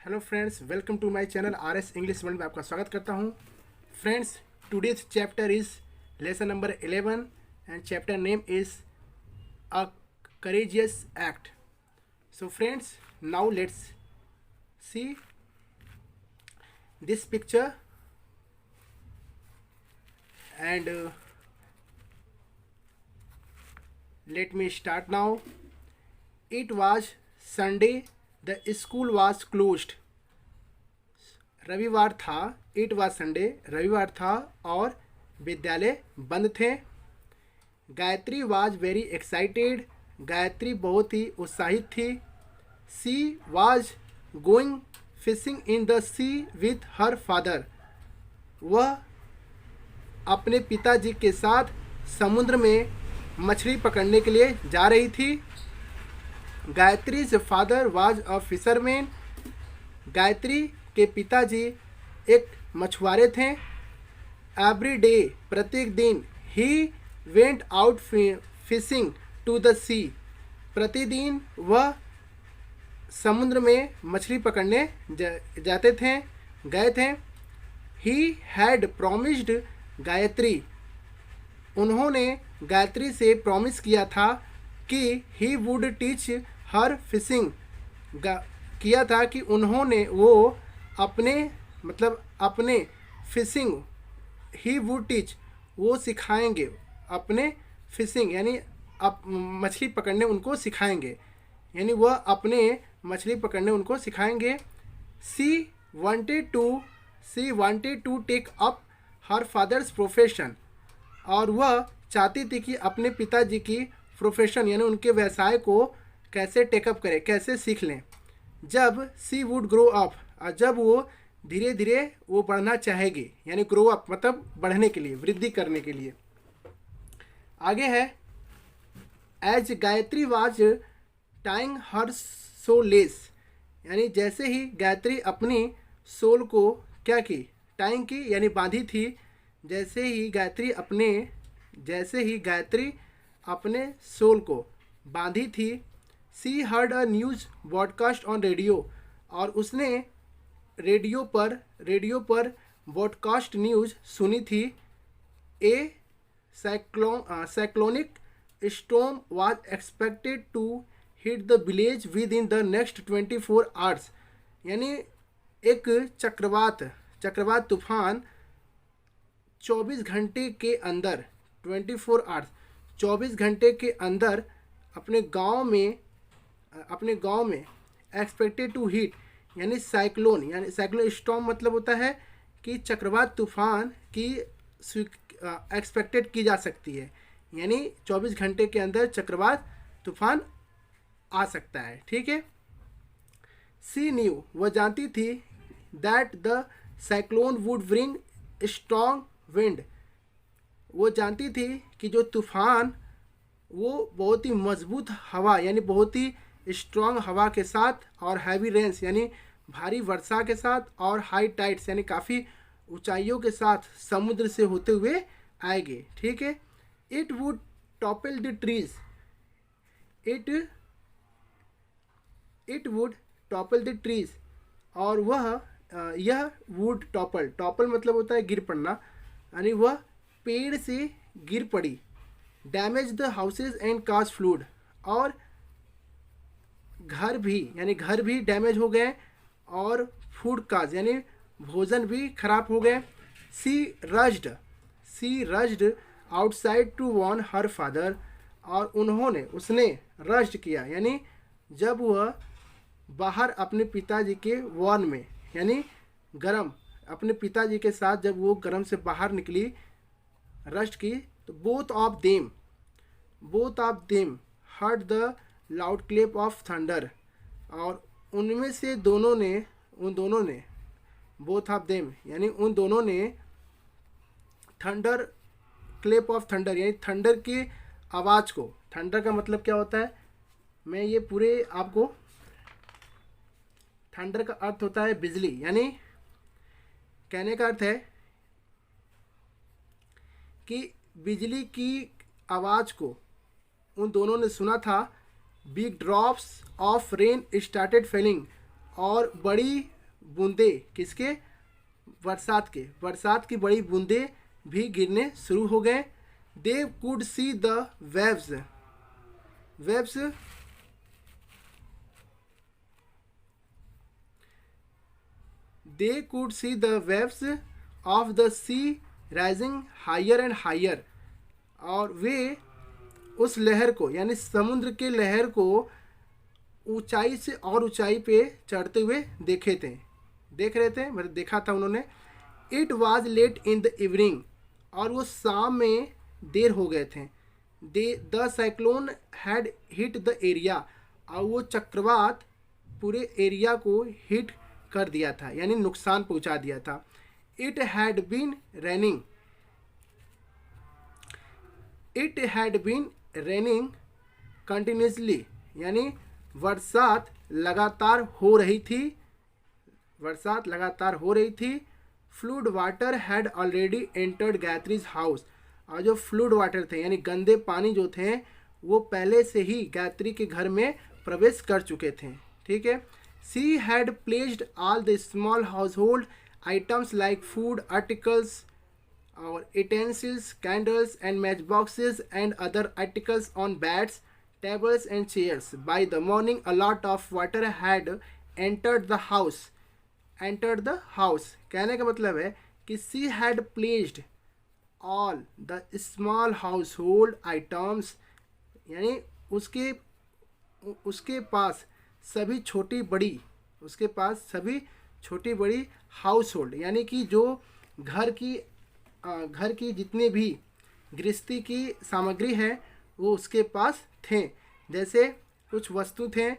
Hello friends, welcome to my channel R S English world में आपका स्वागत करता हूं। Friends, today's chapter is lesson number 11 and chapter name is a courageous act. So friends, now let's see this picture and let me start now. It was Sunday. The school was closed. रविवार था. It was Sunday. रविवार था और विद्यालय बंद थे. Gayatri was very excited. Gayatri बहुत ही उत्साहित थी. She was going fishing in the sea with her father. वह अपने पिताजी के साथ समुद्र में मछली पकड़ने के लिए जा रही थी. Gayatri's father was a fisherman. Gayatri के पिताजी एक मछुआरे थे. एवरी डे, प्रत्येक दिन. He went out fishing to the sea. प्रतिदिन वह समुद्र में मछली पकड़ने जाते थे, गए थे. He had promised Gayatri. उन्होंने गायत्री से प्रॉमिस किया था कि he would teach her fishing. किया था कि उन्होंने वो अपने फिशिंग, ही वुड टीच, वो सिखाएंगे. अपने फिशिंग यानी मछली पकड़ने उनको सिखाएंगे, यानी वह अपने मछली पकड़ने उनको सिखाएंगे. She wanted to take up her father's profession. और वह चाहती थी कि अपने पिताजी की प्रोफेशन यानी उनके व्यवसाय को कैसे टेकअप करें, कैसे सीख लें. जब सी वुड ग्रो अप, और जब वो धीरे धीरे वो बढ़ना चाहेगी, यानी ग्रो अप मतलब बढ़ने के लिए, वृद्धि करने के लिए. आगे है, as Gayatri was tying her shoelace. यानी जैसे ही गायत्री अपनी सोल को क्या की, टाइंग की यानी बांधी थी. जैसे ही गायत्री अपने सोल को बांधी थी. She heard a news broadcast on radio. और उसने रेडियो पर ब्रॉडकास्ट न्यूज़ सुनी थी. A cyclonic storm was expected to hit the village within the next 24 hours. यानी एक चक्रवात तूफान 24 घंटे के अंदर, 24 आवर्स, 24 घंटे के अंदर अपने गांव में एक्सपेक्टेड टू हिट, यानी साइक्लोन स्टॉर्म मतलब होता है कि चक्रवात तूफान की एक्सपेक्टेड की जा सकती है, यानी 24 घंटे के अंदर चक्रवात तूफान आ सकता है. ठीक है. सी न्यू, वह जानती थी, that the cyclone would bring strong wind. वो जानती थी कि जो तूफान वो बहुत ही मजबूत हवा यानी बहुत ही स्ट्रॉन्ग हवा के साथ, और हैवी रेन्स यानी भारी वर्षा के साथ, और हाई टाइड्स यानी काफ़ी ऊंचाइयों के साथ समुद्र से होते हुए आएंगे. ठीक है. It would topple the trees. It would topple the trees. और यह वुड टॉपल मतलब होता है गिर पड़ना, यानी वह पेड़ से गिर पड़ी. Damage the houses and cars fluid. और घर भी डैमेज हो गए, और फूड कार्स यानी भोजन भी खराब हो गए. She rushed outside to warn her father. और उसने रज्ड किया, यानी जब वह बाहर अपने पिताजी के वॉर्न में, यानी गरम, अपने पिताजी के साथ जब वो गरम से बाहर निकली, रस्ट की, तो both of them heard the loud clap of thunder. और उनमें से उन दोनों ने बोथ ऑफ देम यानी उन दोनों ने थंडर, क्लैप ऑफ थंडर यानी थंडर की आवाज़ को. थंडर का मतलब क्या होता है, मैं ये पूरे आपको, थंडर का अर्थ होता है बिजली, यानी कहने का अर्थ है कि बिजली की आवाज़ को उन दोनों ने सुना था. Big drops of rain started falling. और बड़ी बूंदे किसके, बरसात की बड़ी बूंदे भी गिरने शुरू हो गए। They could see the waves waves they could see the waves of the sea rising higher and higher, और वे उस लहर को यानी समुद्र के लहर को ऊंचाई से और ऊंचाई पे चढ़ते हुए देख रहे थे, मतलब देखा था उन्होंने। It was late in the evening, और वो शाम में देर हो गए थे। The cyclone had hit the area, और वो चक्रवात पूरे एरिया को हिट कर दिया था यानी नुकसान पहुंचा दिया था। It had been raining continuously, यानी बरसात लगातार हो रही थी। Flood water had already entered Gayatri's house, और जो फ्लूड वाटर थे यानी गंदे पानी जो थे वो पहले से ही गायत्री के घर में प्रवेश कर चुके थे। ठीक है। She had placed all the small house hold items like food articles और utensils, candles and matchboxes and other articles on beds, tables and chairs. By the morning, a lot of water had entered the house. कहने का मतलब है कि she had placed all the small household items, यानी उसके पास सभी छोटी बड़ी हाउस होल्ड यानी कि जो घर की जितने भी गृहस्थी की सामग्री है वो उसके पास थे। जैसे कुछ वस्तु थे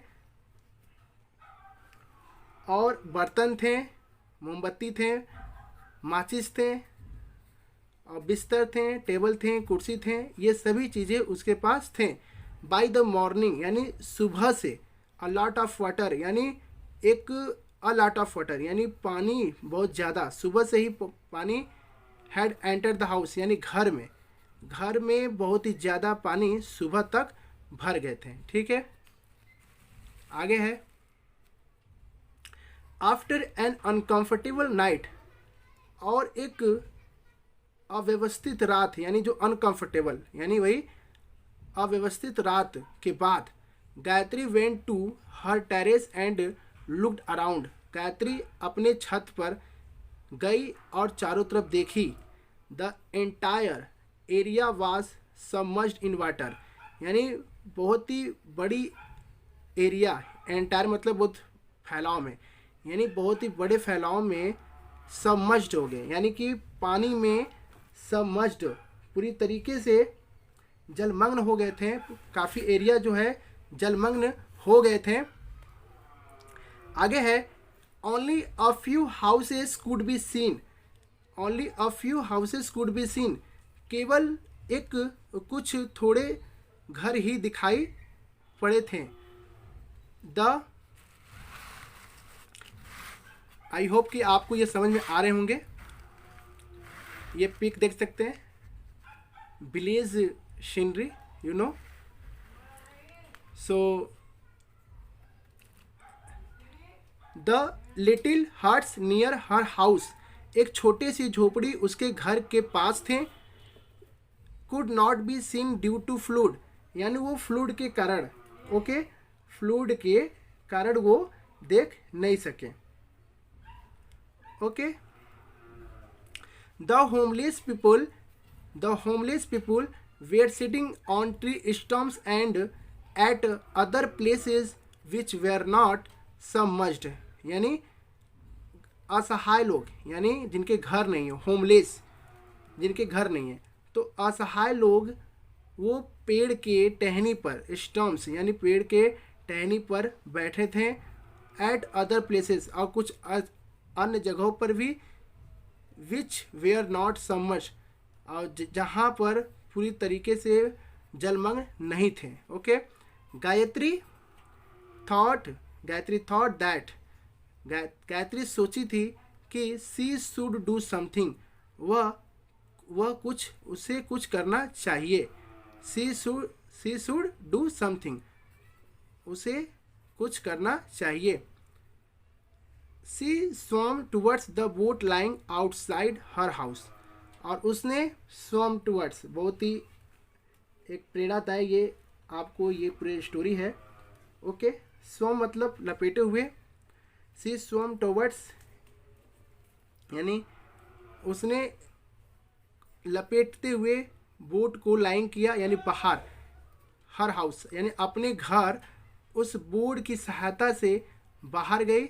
और बर्तन थे, मोमबत्ती थे, माचिस थे और बिस्तर थे, टेबल थे, कुर्सी थे, ये सभी चीज़ें उसके पास थे। बाय द मॉर्निंग यानी सुबह से, अ लॉट ऑफ वाटर यानी अ लॉट ऑफ वाटर यानी पानी बहुत ज़्यादा, सुबह से ही पानी हैड एंटर द हाउस यानी घर में बहुत ही ज़्यादा पानी सुबह तक भर गए थे। ठीक है, आगे है आफ्टर एन अनकंफर्टेबल नाइट, और एक अव्यवस्थित रात यानी जो अनकंफर्टेबल यानी वही अव्यवस्थित रात के बाद Gayatri went to her terrace and looked around, Gayatri अपने छत पर गई और चारों तरफ देखी। The entire area was submerged in water, यानी बहुत ही बड़ी एरिया, एंटायर मतलब बहुत फैलाव में, यानी बहुत ही बड़े फैलाव में सबमर्ज्ड हो गए, यानी कि पानी में सबमर्ज्ड पूरी तरीके से जलमग्न हो गए थे। काफ़ी एरिया जो है जलमग्न हो गए थे। आगे है only a few houses could be seen, only a few houses could be seen, केवल कुछ थोड़े घर ही दिखाई पड़े थे। द आई होप कि आपको ये समझ में आ रहे होंगे। ये पिक देख सकते हैं, village scenery, you know. So the little huts near her house, एक छोटी सी झोपड़ी उसके घर के पास थे। Could not be seen due to flood, यानी वो फ्लूड के कारण, ओके, फ्लूड के कारण वो देख नहीं सके। Okay, the homeless people were sitting on tree stumps and at other places which were not submerged, यानी असहाय लोग, यानी जिनके घर नहीं है, होमलेस जिनके घर नहीं है, तो असहाय लोग वो पेड़ के टहनी पर, स्टम्प्स यानी पेड़ के टहनी पर बैठे थे। एट अदर प्लेसेस, और कुछ अन्य जगहों पर भी, विच वेयर नॉट सबमर्ज्ड, और जहाँ पर पूरी तरीके से जलमग्न नहीं थे। Okay, Gayatri thought that, Gayatri सोची थी कि सी शुड डू समथिंग, उसे कुछ करना चाहिए। सी शुड डू समथिंग, उसे कुछ करना चाहिए। She swam towards the boat lying outside her house. और उसने स्वम टूवर्ड्स, बहुत ही एक प्रेरणादायक ये आपको ये पूरी स्टोरी है। ओके, स्वम मतलब लपेटे हुए, सी स्वम टूवर्ड्स यानी उसने लपेटते हुए बोट को लाइन किया यानी बाहर, हर हाउस यानी अपने घर उस बोर्ड की सहायता से बाहर गई।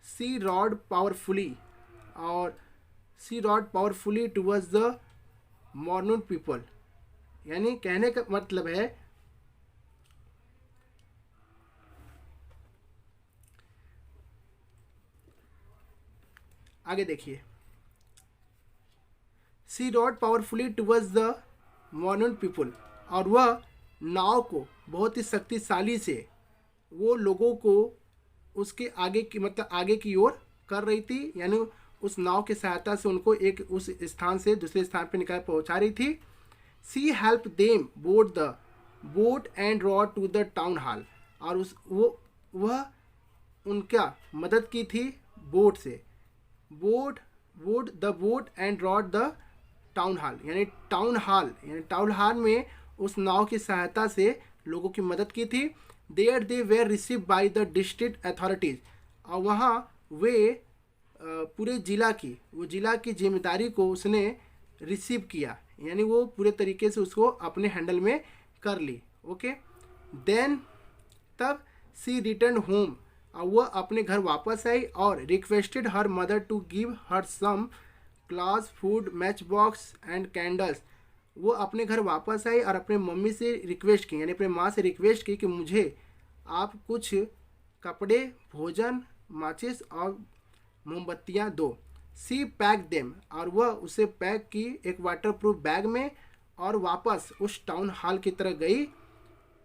सी रॉड पावरफुली, और she rowed powerfully towards the marooned people, यानी कहने का मतलब है आगे देखिए, she rowed powerfully towards the marooned people, और वह नाव को बहुत ही शक्तिशाली से वो लोगों को उसके आगे की मतलब आगे की ओर कर रही थी, यानी उस नाव की सहायता से उनको एक उस स्थान से दूसरे स्थान पर निकाल पहुंचा रही थी। She help them boat the boat and rowed to the town hall, और उस वह उनका मदद की थी बोट से, boat boat the boat and rowed the town hall, यानी टाउन हॉल में उस नाव की सहायता से लोगों की मदद की थी। There they were receive by the district authorities, और वहाँ वे पूरे जिला की जिम्मेदारी को उसने रिसीव किया, यानी वो पूरे तरीके से उसको अपने हैंडल में कर ली। ओके, देन तब सी रिटर्न होम, और वह अपने घर वापस आई और requested her mother to give her some class food match box and candles. वो अपने घर वापस आई और अपने मम्मी से रिक्वेस्ट की, यानी अपने माँ से रिक्वेस्ट की कि मुझे आप कुछ कपड़े, भोजन, माचिस और मोमबत्तियाँ दो। सी पैक देम, और वह उसे पैक की एक वाटरप्रूफ बैग में और वापस उस टाउन हॉल की तरह गई।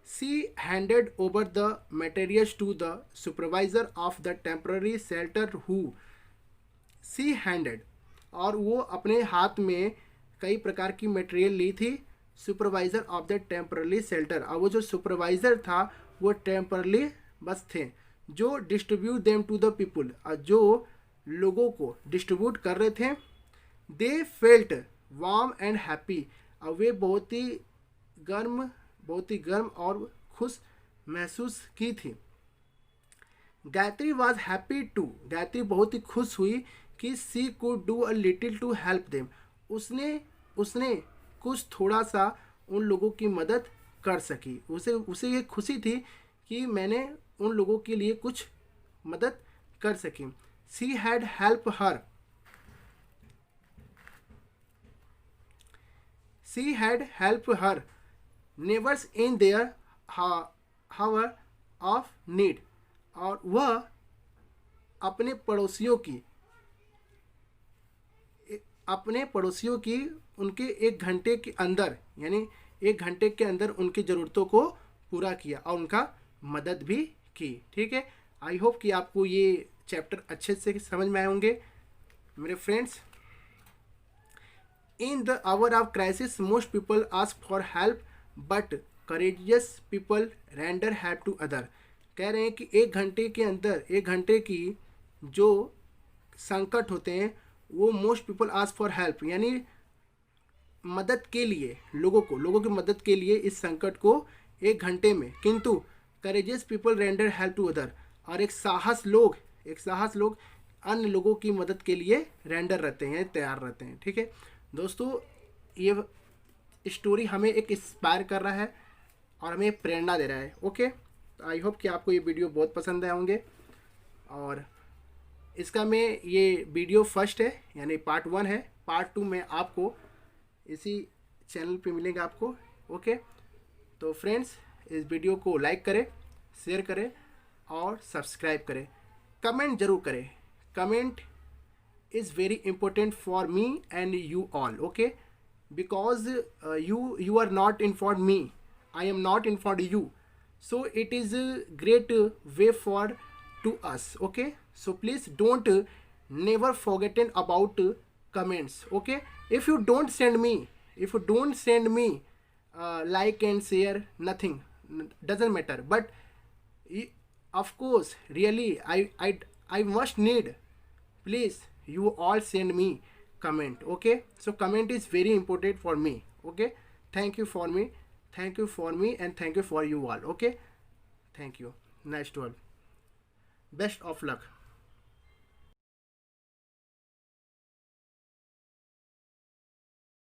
She handed over the materials to the supervisor of the temporary shelter who she handed, और वो अपने हाथ में कई प्रकार की मटेरियल ली थी supervisor of the temporary shelter, और वो जो सुपरवाइजर था वो टेम्परली बस थे जो distribute them to the people, और जो लोगों को डिस्ट्रीब्यूट कर रहे थे। They felt warm and happy, और वे बहुत ही गर्म और खुश महसूस की थी। Gayatri was happy to, Gayatri बहुत ही खुश हुई कि she could do a little to help them, उसने कुछ थोड़ा सा उन लोगों की मदद कर सकी। उसे ये खुशी थी कि मैंने उन लोगों के लिए कुछ मदद कर सकी। She had help her, she had help her neighbours in their hour of need, और वह अपने पड़ोसियों की उनके 1 घंटे के अंदर, यानी 1 घंटे के अंदर उनकी ज़रूरतों को पूरा किया और उनका मदद भी की। ठीक है, आई होप कि आपको ये चैप्टर अच्छे से समझ में आए होंगे मेरे friends. In the hour of crisis most people ask for help but courageous people render help to other. कह रहे हैं कि 1 घंटे के अंदर 1 घंटे की जो संकट होते हैं वो most people ask for help, यानी मदद के लिए लोगों की मदद के लिए इस संकट को 1 घंटे में, किंतु courageous people render help to other, और एक साहस लोग अन्य लोगों की मदद के लिए रेंडर रहते हैं, तैयार रहते हैं। ठीक है दोस्तों, ये स्टोरी हमें एक इंस्पायर कर रहा है और हमें प्रेरणा दे रहा है। ओके, तो आई होप कि आपको ये वीडियो बहुत पसंद आए होंगे, और इसका में ये वीडियो फर्स्ट है यानी पार्ट 1 है। पार्ट 2 में आपको इसी चैनल पे मिलेगा आपको। ओके, तो फ्रेंड्स इस वीडियो को लाइक करें, शेयर करें और सब्सक्राइब करें। कमेंट जरूर करें, comment is very important for me and you all, okay, because you are not informed me, I am not informed you, so it is a great way for to us. Okay, so please don't never forgotten about comments. Okay, if you don't send me like and share, nothing doesn't matter, but of course really I must need please you all send me comment. Okay, so comment is very important for me. Okay, thank you for me, thank you for me, and thank you for you all. Okay, thank you. Nice to all. Best of luck.